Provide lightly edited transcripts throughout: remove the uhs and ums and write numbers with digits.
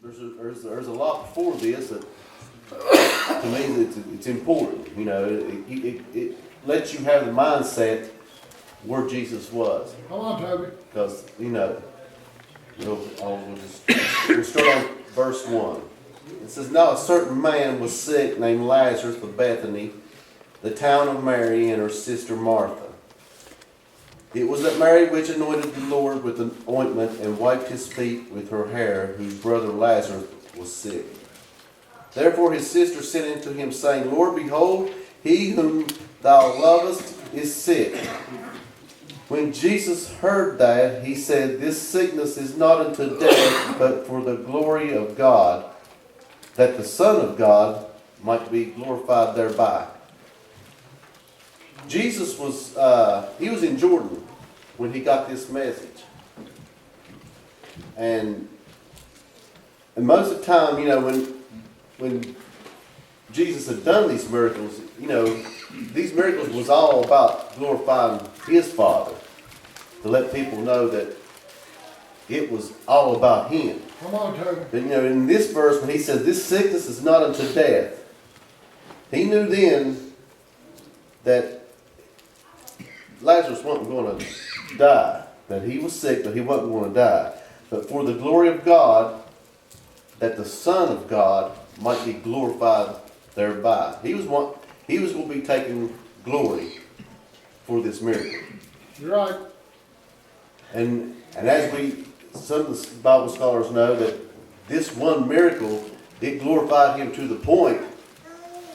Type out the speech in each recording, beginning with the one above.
there's a lot before this that to me it's important. You know, it lets you have the mindset where Jesus was. Come on, Toby. Because, you know, we'll start on verse 1. It says, "Now a certain man was sick named Lazarus of Bethany, the town of Mary and her sister Martha. It was that Mary which anointed the Lord with an ointment and wiped his feet with her hair, whose brother Lazarus was sick. Therefore his sister sent unto him, saying, Lord, behold, he whom thou lovest is sick. When Jesus heard that, he said, This sickness is not unto death, but for the glory of God, that the Son of God might be glorified thereby." Jesus was, he was in Jordan when he got this message. And most of the time, you know, when Jesus had done these miracles, you know, these miracles was all about glorifying his Father, to let people know that it was all about him. Come on, Toby. But, you know, in this verse, when he says, "This sickness is not unto death," he knew then that Lazarus wasn't going to die. That he was sick, but he wasn't going to die. But for the glory of God, that the Son of God might be glorified thereby. He was going to be taking glory for this miracle. You're right. And as some of the Bible scholars know, that this one miracle, it glorified him to the point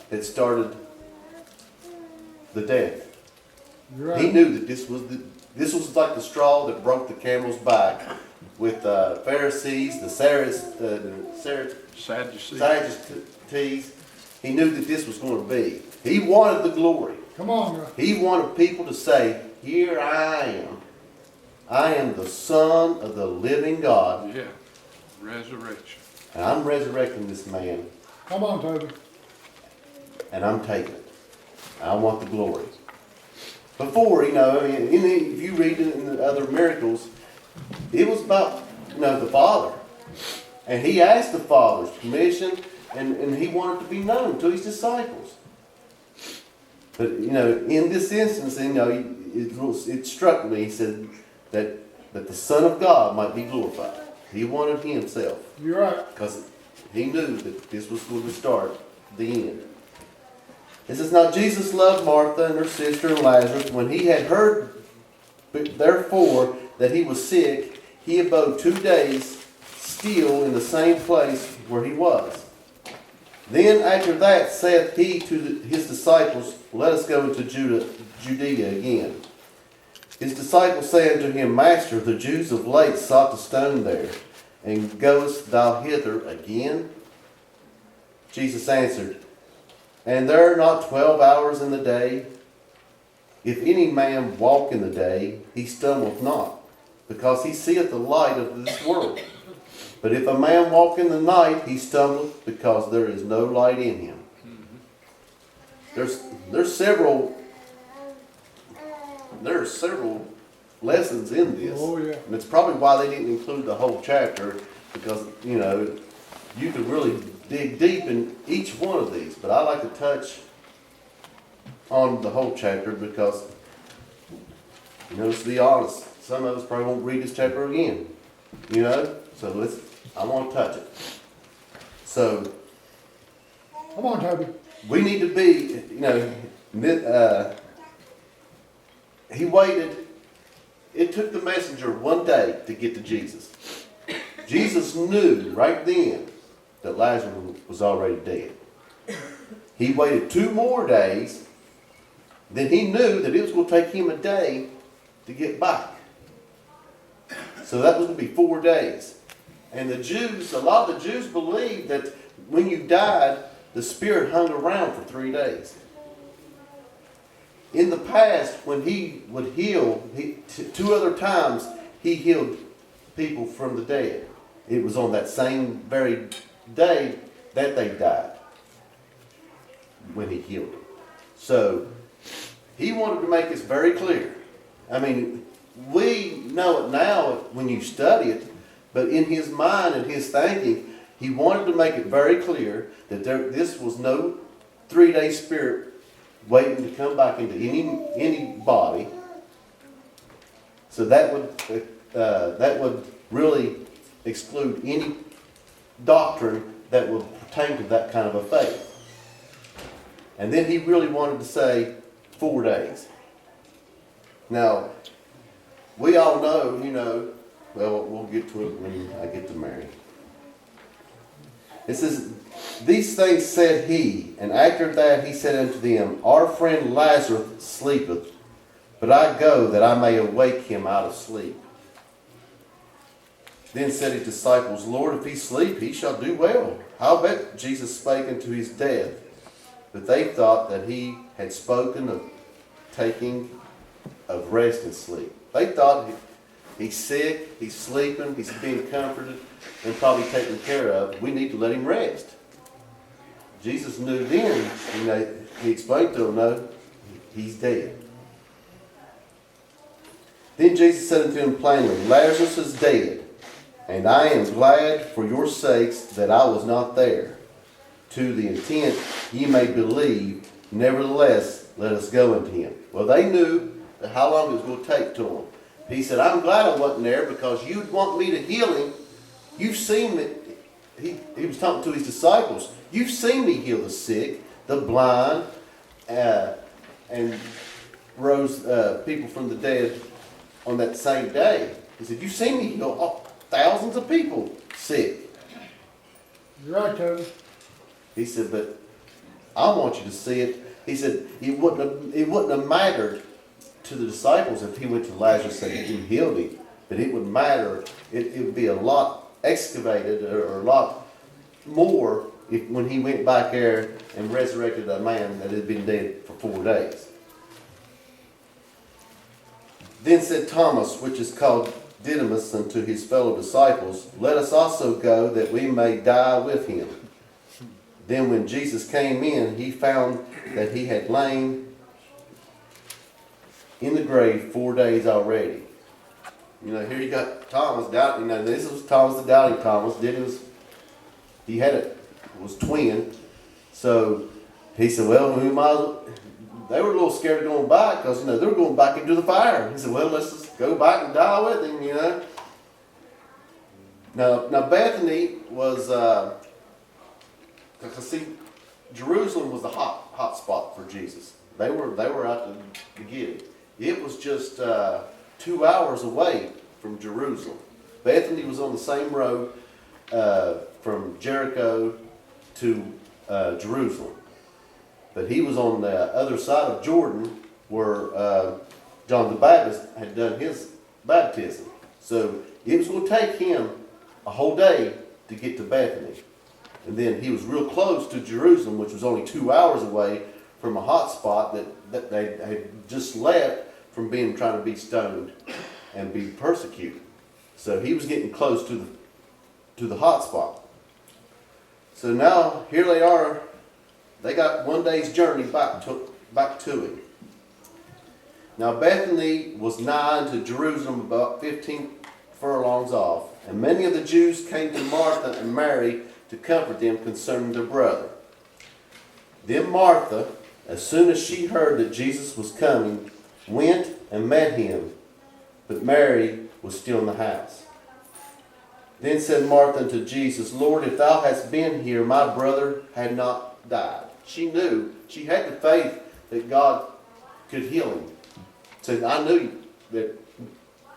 that started the death. You're right. He knew that this was like the straw that broke the camel's back with the Pharisees, the Sadducees. He knew that this was going to be. He wanted the glory. Come on, bro. He wanted people to say, "Here I am. I am the Son of the living God." Yeah, resurrection. And I'm resurrecting this man, Come on, Toby. and I'm taking it. I want the glory. Before, you know, I mean, if you read in the other miracles, it was about, you know, the Father. And he asked the Father's permission, and he wanted to be known to his disciples. But, you know, in this instance, you know, it struck me, he said, that the Son of God might be glorified. He wanted himself. You're right. Because he knew that this was going to start the end. It says, "Now Jesus loved Martha and her sister and Lazarus. When he had heard, therefore, that he was sick, he abode 2 days still in the same place where he was. Then after that saith he to his disciples, Let us go into Judea again. His disciples say unto him, Master, the Jews of late sought to stone there, and goest thou hither again? Jesus answered, And there are not 12 hours in the day? If any man walk in the day, he stumbleth not, because he seeth the light of this world. But if a man walk in the night, he stumbleth, because there is no light in him." There's several lessons in this. Oh, yeah. And it's probably why they didn't include the whole chapter, because, you know, you could really dig deep in each one of these. But I like to touch on the whole chapter because, you know, let's be honest, some of us probably won't read this chapter again. You know? So I want to touch it. So, Come on, Toby. we need to be, you know, he waited. It took the messenger 1 day to get to Jesus. Jesus knew right then that Lazarus was already dead. He waited 2 more days. Then he knew that it was going to take him a day to get back. So that was going to be 4 days. And a lot of the Jews believed that when you died, the spirit hung around for 3 days. In the past, when he would heal, 2 other times he healed people from the dead. It was on that same very day that they died when he healed them. So he wanted to make this very clear. I mean, we know it now when you study it, but in his mind and his thinking, He wanted to make it very clear that this was no 3-day spirit waiting to come back into any body. So that would really exclude any doctrine that would pertain to that kind of a faith. And then he really wanted to say 4 days. Now, we all know, well, we'll get to it when I get to Mary. It says, these things said he, and after that he said unto them, our friend Lazarus sleepeth, but I go that I may awake him out of sleep. Then said his disciples, Lord, if he sleep, he shall do well. Howbeit Jesus spake unto his death. But they thought that he had spoken of taking of rest and sleep. They thought he's sick, he's sleeping, he's being comforted, and probably taken care of. We need to let him rest. Jesus knew then, he explained to them, no, he's dead. Then Jesus said unto him plainly, Lazarus is dead, and I am glad for your sakes that I was not there, to the intent ye may believe. Nevertheless, let us go unto him. Well, they knew how long it was going to take to him. He said, I'm glad I wasn't there because you'd want me to heal him. You've seen me. He was talking to his disciples. You've seen me heal the sick, the blind, and rose people from the dead on that same day. He said, you've seen me heal thousands of people sick. You're right, Toby. He said, but I want you to see it. He said, it wouldn't have mattered to the disciples if he went to Lazarus and he healed him. But it would matter. It would be a lot excavated or a lot more when he went back there and resurrected a man that had been dead for 4 days. Then said Thomas, which is called Didymus, unto his fellow disciples, let us also go that we may die with him. Then when Jesus came in, he found that he had lain in the grave 4 days already. Here you got Thomas doubting. This was Thomas the doubting Thomas. He was twin. So he said, well, we might as well. They were a little scared of going back because, they were going back into the fire. He said, well, let's just go back and die with him, Now Bethany was, because see, Jerusalem was the hot spot for Jesus. They were out to get him. It was just 2 hours away from Jerusalem. Bethany was on the same road from Jericho to Jerusalem. But he was on the other side of Jordan where John the Baptist had done his baptism. So it was going to take him a whole day to get to Bethany. And then he was real close to Jerusalem, which was only 2 hours away from a hot spot that they had just left from trying to be stoned and be persecuted. So he was getting close to the hot spot. So now here they are. They got 1 day's journey back to him. Now Bethany was nigh unto Jerusalem, about 15 furlongs off, and many of the Jews came to Martha and Mary to comfort them concerning their brother. Then Martha, as soon as she heard that Jesus was coming, went and met him, but Mary was still in the house. Then said Martha unto Jesus, Lord, if thou hadst been here, my brother had not died. She knew, she had the faith that God could heal him. Said, I knew that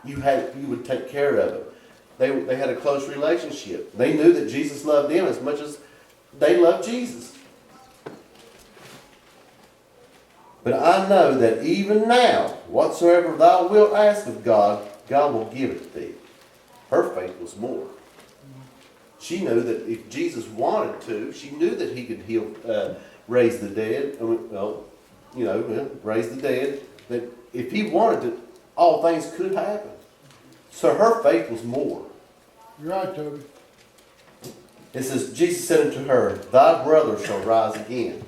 you would take care of it. They had a close relationship. They knew that Jesus loved them as much as they loved Jesus. But I know that even now, whatsoever thou wilt ask of God, God will give it to thee. Her faith was more. She knew that if Jesus wanted to, she knew that he could heal, raise the dead. Raise the dead. That if he wanted to, all things could happen. So her faith was more. You're right, Toby. It says, Jesus said unto her, thy brother shall rise again.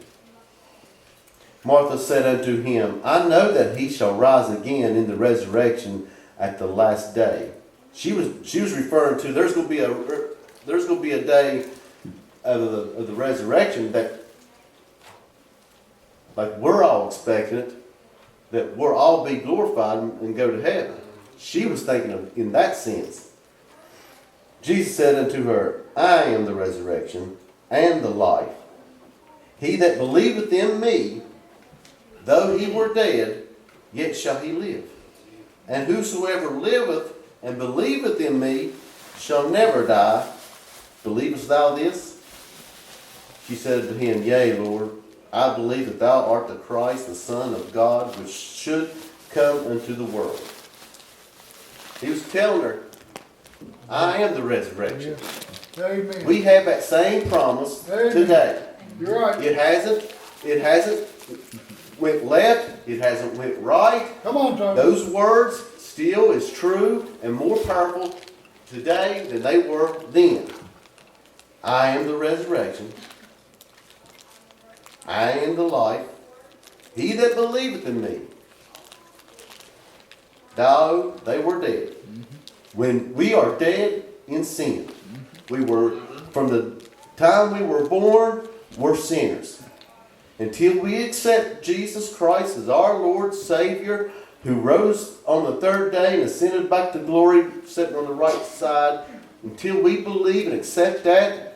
Martha said unto him, I know that he shall rise again in the resurrection at the last day. She was referring to there's going to be a day of the resurrection, that like we're all expecting it, that we'll all be glorified and go to heaven. She was thinking of in that sense. Jesus said unto her, I am the resurrection and the life. He that believeth in me, though he were dead, yet shall he live. And whosoever liveth and believeth in me shall never die. Believest thou this? She said to him, Yea, Lord, I believe that thou art the Christ, the Son of God, which should come into the world. He was telling her, I am the resurrection. Amen. We have that same promise Amen. today. You're right. It hasn't went left, it hasn't went right. Come on, Toby. Those words still is true and more powerful today than they were then. I am the resurrection. I am the life. He that believeth in me, though they were dead. When we are dead in sin, we were, from the time we were born, we're sinners. Until we accept Jesus Christ as our Lord, Savior, who rose on the third day and ascended back to glory, sitting on the right side, until we believe and accept that,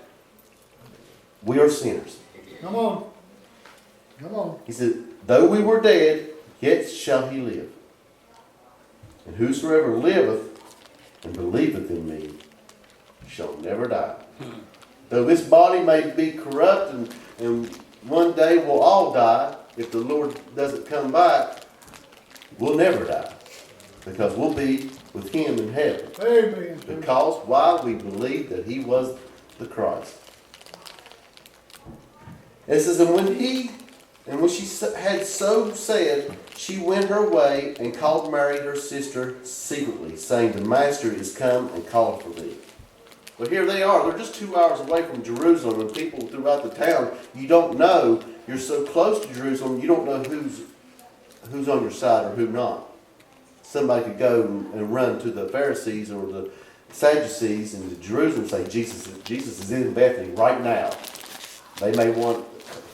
we are sinners. Come on. Come on. He said, though we were dead, yet shall he live. And whosoever liveth and believeth in me shall never die. Though this body may be corrupt and one day we'll all die, if the Lord doesn't come back, we'll never die. Because we'll be with him in heaven. Amen. Because why? We believe that he was the Christ. It says, and when she had so said, she went her way and called Mary her sister secretly, saying, the Master is come and calleth for thee. Well, here they are. They're just 2 hours away from Jerusalem, and people throughout the town, you don't know. You're so close to Jerusalem, you don't know who's on your side or who not. Somebody could go and run to the Pharisees or the Sadducees in Jerusalem and say, Jesus is in Bethany right now. They might want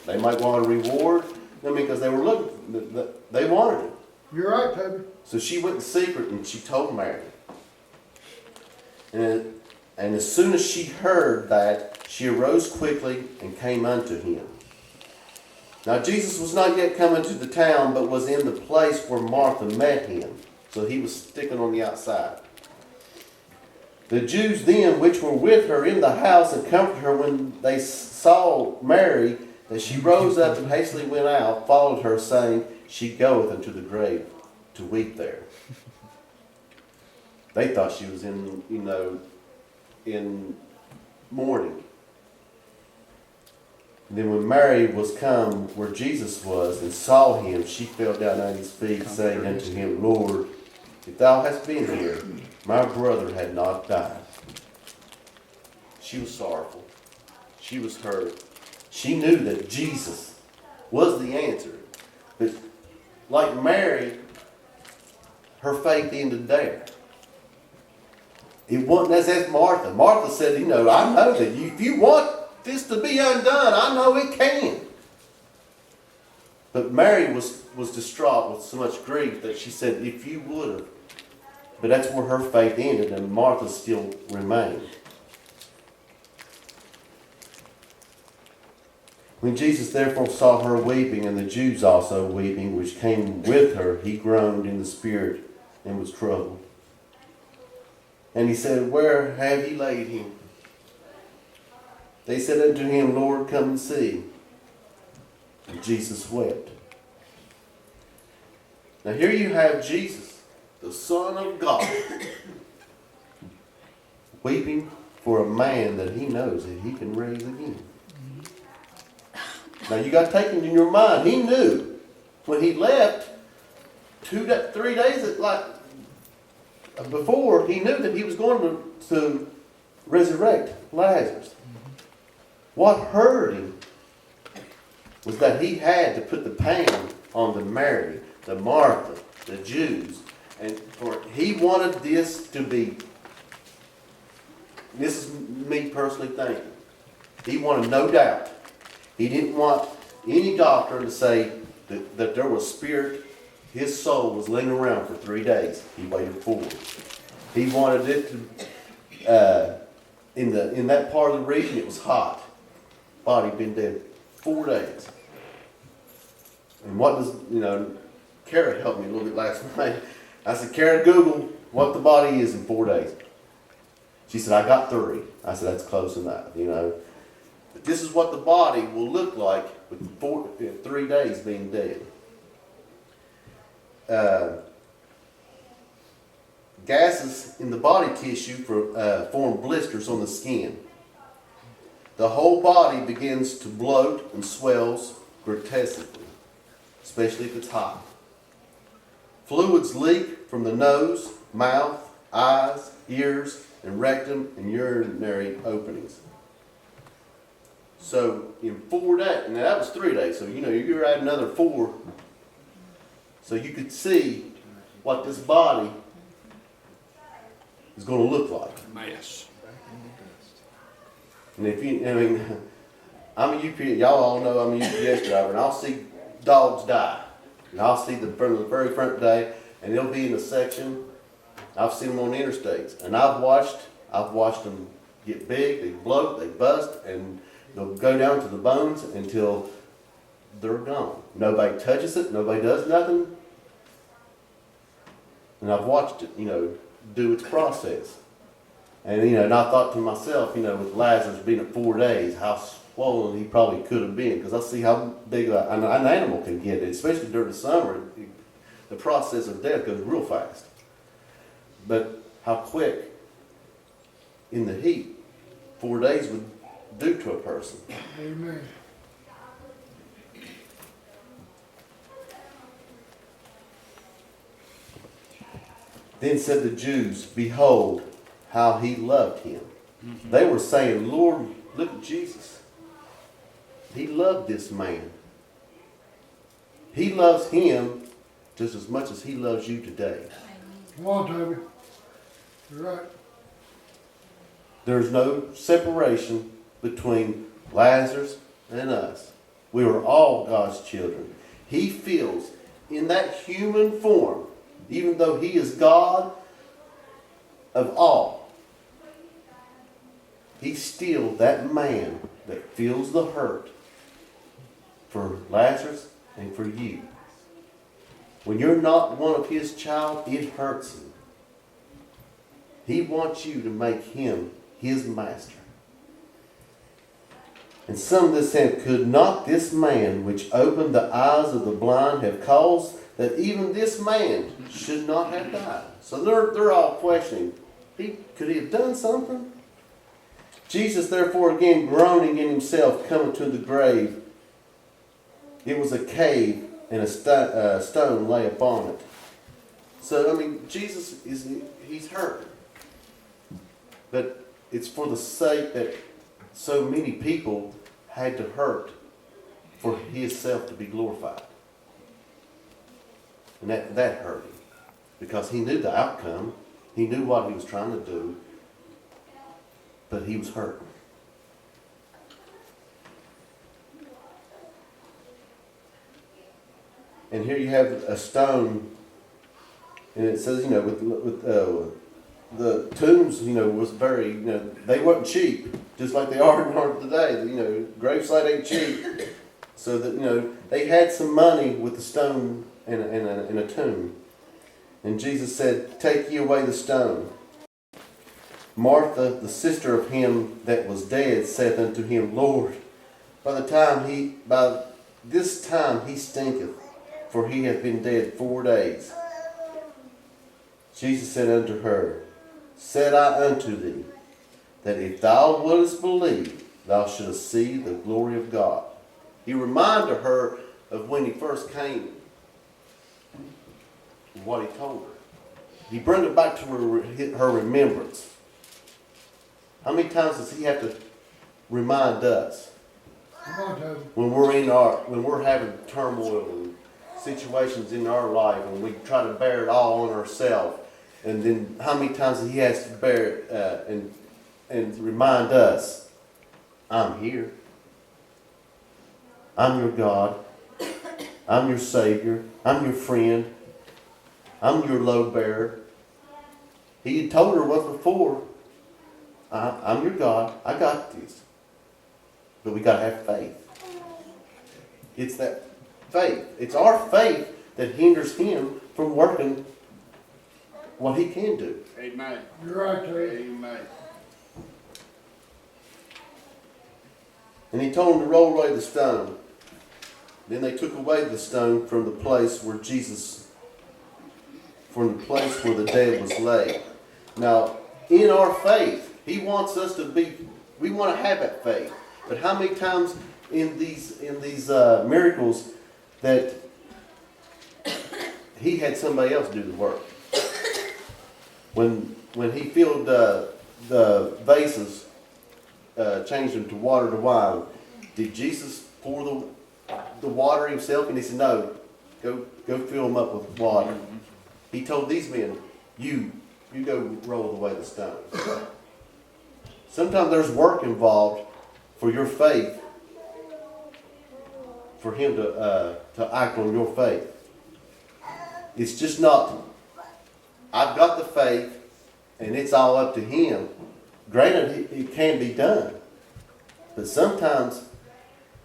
a reward. I mean, because they were looking, they wanted it. You're right, Toby. So she went in secret and she told Mary. And as soon as she heard that, she arose quickly and came unto him. Now Jesus was not yet come into the town, but was in the place where Martha met him. So he was sticking on the outside. The Jews then, which were with her in the house, and comforted her when they saw Mary, that she rose up and hastily went out, followed her, saying, she goeth unto the grave to weep there. They thought she was in mourning. And then when Mary was come where Jesus was and saw him, she fell down at his feet, saying unto him, Lord, if thou hadst been here, my brother had not died. She was sorrowful. She was hurt. She knew that Jesus was the answer. But like Mary, her faith ended there. It wasn't as Martha. Martha said, I know that if you want this to be undone, I know it can. But Mary was distraught with so much grief that she said, if you would have. But that's where her faith ended, and Martha still remained. When Jesus therefore saw her weeping, and the Jews also weeping, which came with her, he groaned in the spirit and was troubled. And he said, where have ye laid him? They said unto him, Lord, come and see. And Jesus wept. Now here you have Jesus, the Son of God, weeping for a man that he knows that he can raise again. Now you got to take it in your mind. He knew when he left 3 days before, he knew that he was going to resurrect Lazarus. What hurt him was that he had to put the pain on the Mary, the Martha, the Jews, and he wanted this to be. This is me personally thinking. He wanted no doubt. He didn't want any doctor to say that there was spirit. His soul was lingering around for 3 days. He waited 4. He wanted it to, in that part of the region, it was hot. Body been dead 4 days. And what does, Kara helped me a little bit last night. I said, Kara, Google what the body is in 4 days. She said, I got 3. I said, that's close enough, But this is what the body will look like with 3 days being dead. Gases in the body tissue form blisters on the skin. The whole body begins to bloat and swells grotesquely, especially if it's hot. Fluids leak from the nose, mouth, eyes, ears, and rectum and urinary openings. So in 4 days, now that was 3 days, so you're at another 4. So you could see what this body is going to look like. Mess. And I'm a UPS, y'all all know I'm a UPS driver, and I'll see dogs die. And I'll see them from the very front day, and they'll be in a section. I've seen them on the interstates, and I've watched them get big, they bloat, they bust, and they'll go down to the bones until they're gone. Nobody touches it, nobody does nothing. And I've watched it, do its process. And, and I thought to myself, with Lazarus being at 4 days, how swollen he probably could have been. Because I see how big an animal can get it, especially during the summer. The process of death goes real fast. But how quick in the heat 4 days would do to a person. Amen. Then said the Jews, behold, how he loved him. Mm-hmm. They were saying, Lord, look at Jesus. He loved this man. He loves him just as much as he loves you today. Come on, Toby. You're right. There's no separation between Lazarus and us. We are all God's children. He feels in that human form, even though he is God of all, he's still that man that feels the hurt for Lazarus and for you. When you're not one of his child, it hurts him. He wants you to make him his master. And some of this said, could not this man which opened the eyes of the blind have caused that even this man should not have died? So they're all questioning, could he have done something? Jesus therefore again groaning in himself, coming to the grave. It was a cave, and a stone lay upon it. So, Jesus he's hurt. But it's for the sake that so many people had to hurt for his self to be glorified. And that hurt him. Because he knew the outcome. He knew what he was trying to do. But he was hurt. And here you have a stone, and it says, with the tombs, was very, they weren't cheap, just like they are today. Gravesite ain't cheap. So that, they had some money with the stone in a tomb. And Jesus said, take ye away the stone. Martha, the sister of him that was dead, saith unto him, Lord, by this time he stinketh, for he hath been dead 4 days. Jesus said unto her, said I unto thee, that if thou wouldest believe, thou shouldest see the glory of God. He reminded her of when he first came, what he told her. He brought it back to her remembrance. How many times does he have to remind us Come on, Toby. when we're having turmoil and situations in our life, and we try to bear it all on ourselves, and then how many times he has to bear it and remind us, I'm here. I'm your God. I'm your Savior. I'm your friend. I'm your load bearer. He had told her once before, I'm your God. I got this. But we got to have faith. It's that faith. It's our faith that hinders him from working what he can do. Amen. You're right, Toby. Amen. And he told him to roll away the stone. Then they took away the stone from the place where the dead was laid. Now, in our faith, he wants us to we want to have that faith. But how many times in these miracles that he had somebody else do the work? When he filled the vases, changed them to water to wine, did Jesus pour the water himself? And he said, no, go fill them up with water. He told these men, you go roll away the stone. Sometimes there's work involved for your faith, for him to act on your faith. It's just not, I've got the faith and it's all up to him. Granted, it can be done. But sometimes,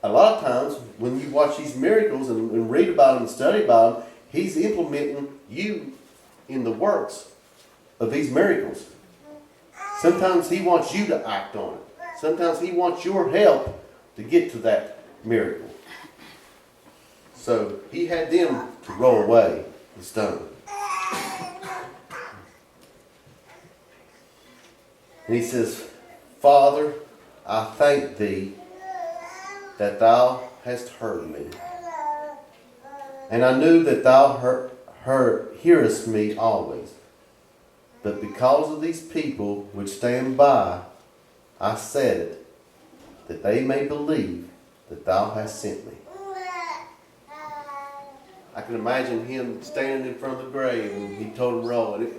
a lot of times, when you watch these miracles and read about them and study about them, he's implementing you in the works of these miracles. Sometimes he wants you to act on it. Sometimes he wants your help to get to that miracle. So he had them to roll away the stone. And he says, Father, I thank thee that thou hast heard me. And I knew that thou hearest me always. But because of these people which stand by, I said it, that they may believe that thou hast sent me. I can imagine him standing in front of the grave and he told him roll. And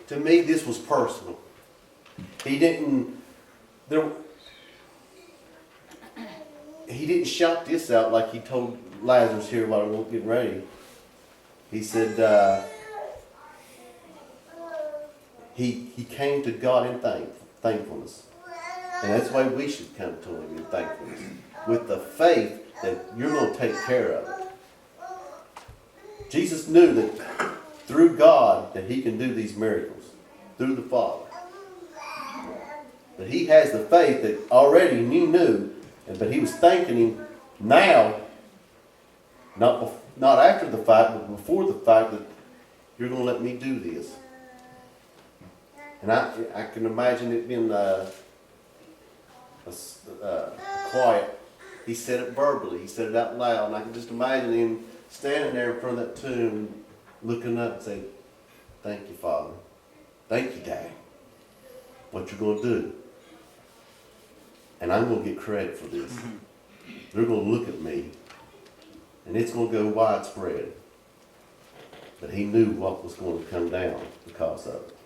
to me, this was personal. He didn't shout this out like he told Lazarus here while we were getting ready. He said he came to God in thankfulness. And that's why we should come to him in thankfulness. With the faith that you're going to take care of it. Jesus knew that through God that he can do these miracles. Through the Father. But he has the faith that already he knew, but he was thanking him now, not after the fact, but before the fact that you're going to let me do this. And I can imagine it being quiet. He said it verbally. He said it out loud. And I can just imagine him standing there in front of that tomb, looking up and saying, thank you, Father. Thank you, Daddy. What you're going to do. And I'm going to get credit for this. They're going to look at me. And it's going to go widespread. But he knew what was going to come down because of it.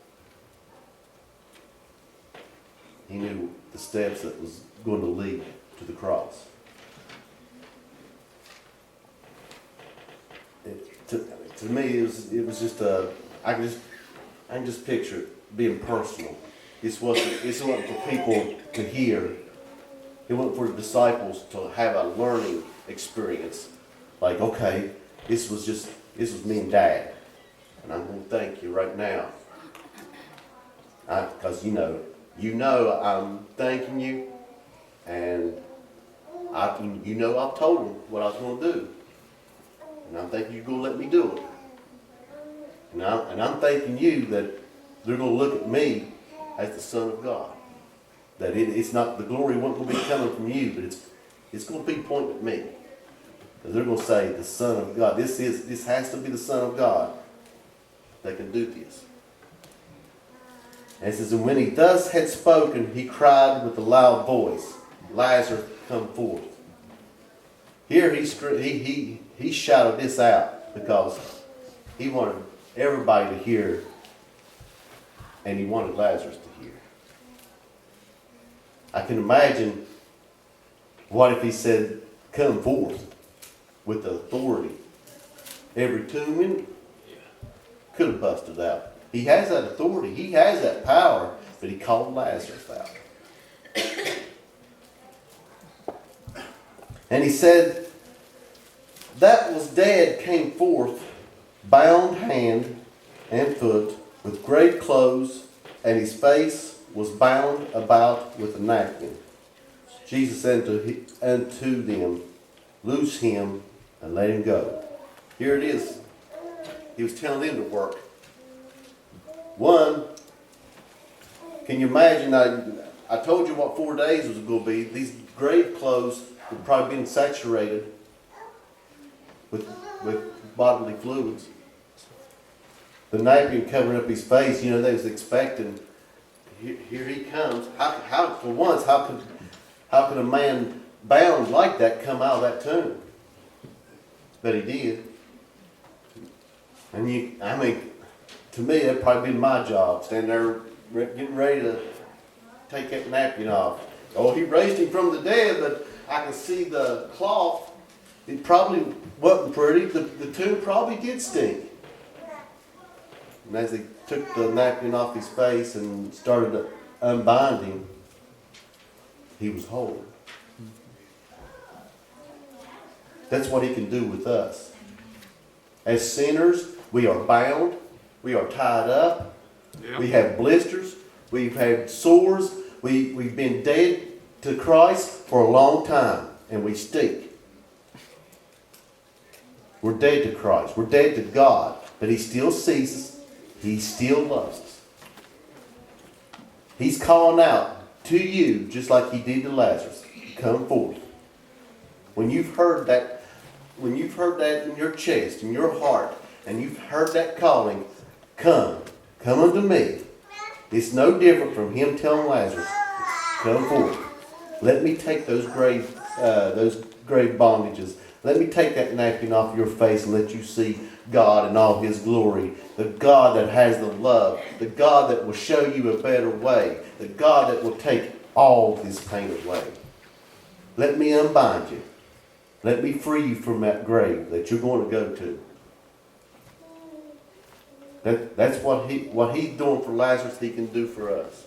He knew the steps that was going to lead to the cross. To me, it was just I can just picture it being personal. It wasn't for people to hear. It wasn't for the disciples to have a learning experience. Like, okay, this was me and Dad. And I'm going to thank you right now. Because you know I'm thanking you. And I've told him what I was going to do. And I'm thinking you're going to let me do it. And I'm thanking you that they're going to look at me as the Son of God. That it's not, the glory won't going to be coming from you, but it's going to be pointing at me. Because they're going to say, the Son of God. This has to be the Son of God that can do this. And it says, and when he thus had spoken, he cried with a loud voice, Lazarus, come forth. Here he shouted this out because he wanted everybody to hear, and he wanted Lazarus to hear. I can imagine What if he said, come forth with authority? Every tomb could have busted out. He has that authority. He has that power, but he called Lazarus out. And he said, that was dead came forth, bound hand and foot, with grave clothes, and his face was bound about with a napkin. Jesus said unto them, loose him and let him go. Here it is. He was telling them to work. One, can you imagine, I told you what 4 days was going to be. These grave clothes had probably been saturated with bodily fluids. The napkin covering up his face, you know, they was expecting, here he comes. How could a man bound like that come out of that tomb? But he did. And to me, that'd probably been my job, standing there getting ready to take that napkin off. Oh, he raised him from the dead, but I can see the cloth. It probably wasn't pretty. The tomb probably did stink. And as they took the napkin off his face and started to unbind him, he was whole. That's what he can do with us. As sinners, we are bound. We are tied up. Yep. We have blisters. We've had sores. We've been dead to Christ for a long time, and we stink. We're dead to Christ. We're dead to God, but he still sees us. He still loves us. He's calling out to you just like he did to Lazarus. Come forth. When you've heard that in your chest, in your heart, and you've heard that calling, come unto me. It's no different from him telling Lazarus, come forth. Let me take those grave bondages. Let me take that napkin off your face and let you see God in all his glory. The God that has the love. The God that will show you a better way. The God that will take all this pain away. Let me unbind you. Let me free you from that grave that you're going to go to. That's what he's doing for Lazarus, he can do for us.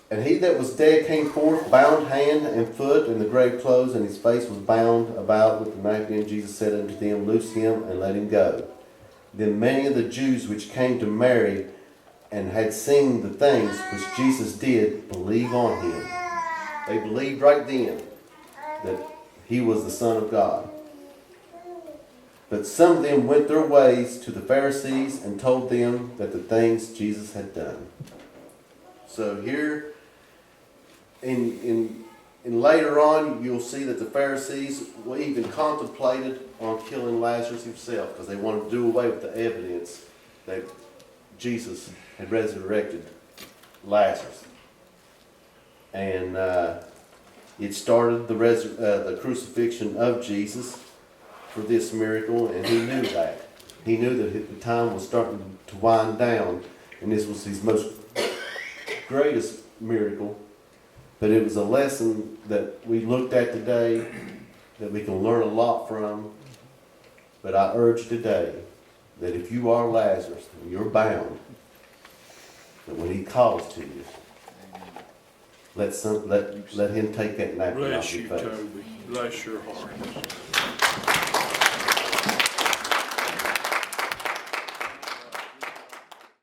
And he that was dead came forth, bound hand and foot in the grave clothes, and his face was bound about with the napkin. Jesus said unto them, loose him and let him go. Then many of the Jews which came to Mary and had seen the things which Jesus did believed on him. They believed right then that he was the Son of God. But some of them went their ways to the Pharisees and told them that the things Jesus had done. So here, in later on, you'll see that the Pharisees even contemplated on killing Lazarus himself because they wanted to do away with the evidence that Jesus had resurrected Lazarus. And it started the crucifixion of Jesus for this miracle, and he knew that. He knew that the time was starting to wind down, and this was his most greatest miracle. But it was a lesson that we looked at today that we can learn a lot from. But I urge today that if you are Lazarus and you're bound, that when he calls to you, let him take that napkin off Bless your you, face. Toby. Bless your heart.